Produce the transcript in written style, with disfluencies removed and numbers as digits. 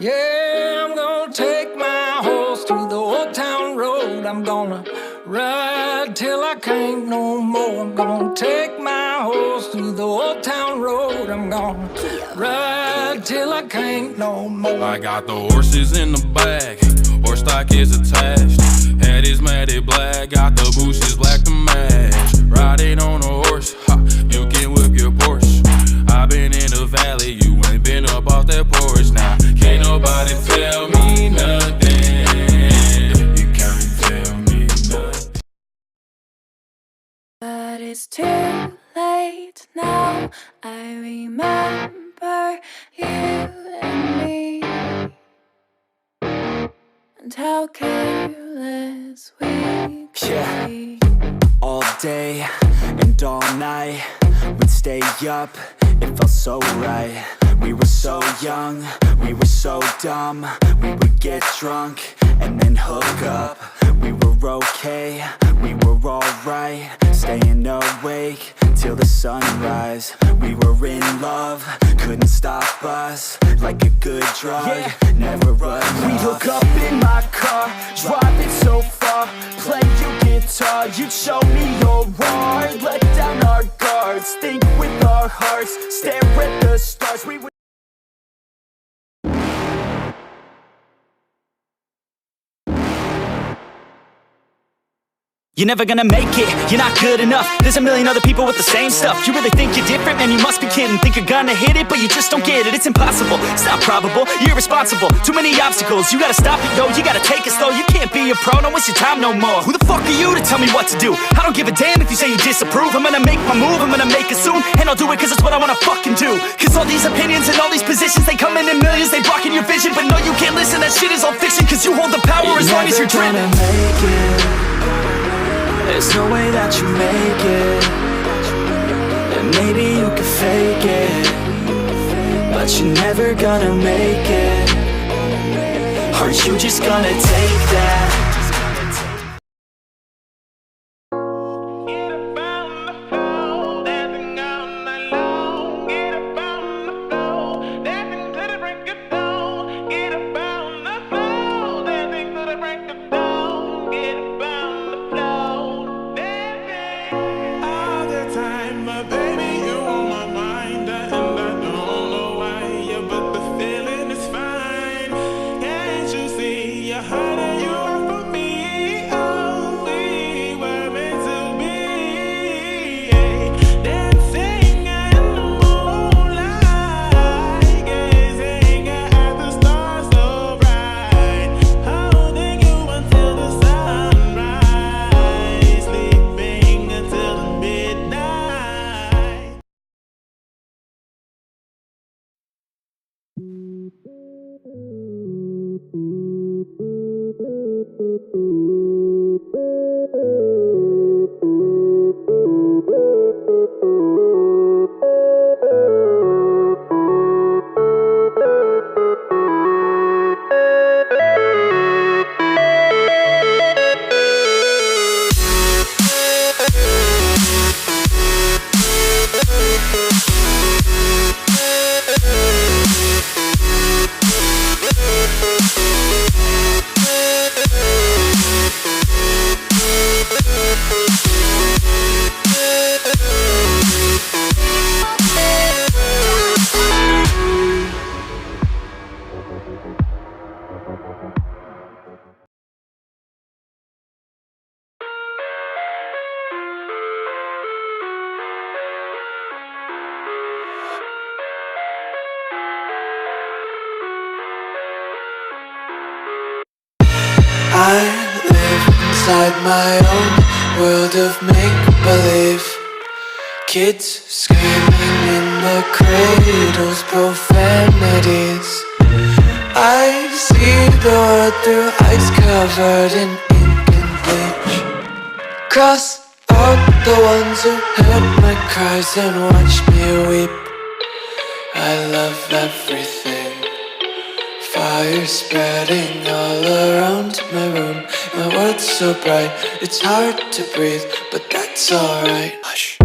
Yeah, I'm gonna take my horse to the old town road. I'm gonna ride till I can't no more. I'm gonna take my horse to the old town road. I'm gonna ride till I can't no more. I got the horses in the back, horse stock is attached. Head is matted black, got the bushes black to match. Riding on a horse, ha, you can whip your Porsche. I've been in the valley, you ain't been up off that porch. Now, can't nobody tell me nothing. You can't tell me nothing. But it's too late now. I remember you and me, and how careless we could be. All day and all night, we'd stay up, it felt so right. We were so young, we were so dumb. We would get drunk and then hook up. We were okay, we were alright, staying awake till the sunrise. We were in love, couldn't stop us, like a good drug, never enough. We'd hook up in my car, driving so far, play your guitar, you'd show me your art. Let down our guards, think with our hearts, stare at the stars. We would You're never gonna make it, you're not good enough. There's a million other people with the same stuff. You really think you're different? Man, you must be kidding. Think you're gonna hit it, but you just don't get it. It's impossible, it's not probable, you're irresponsible. Too many obstacles, you gotta stop it, yo. You gotta take it slow, you can't be a pro. Don't waste your time no more. Who the fuck are you to tell me what to do? I don't give a damn if you say you disapprove. I'm gonna make my move, I'm gonna make it soon. And I'll do it cause it's what I wanna fucking do. Cause all these opinions and all these positions, they come in millions, they blocking your vision. But no, you can't listen, that shit is all fiction. Cause you hold the power as long as you're dreaming. There's no way that you make it, and maybe you can fake it, but you're never gonna make it. Aren't you just gonna take that? I live inside my own world of make-believe. Kids screaming in the cradles, profanities. I see the world through ice covered in ink and bleach. Cross out the ones who heard my cries and watched me weep. I love everything. Fire spreading all around my room. My world's so bright, it's hard to breathe, but that's alright. Hush.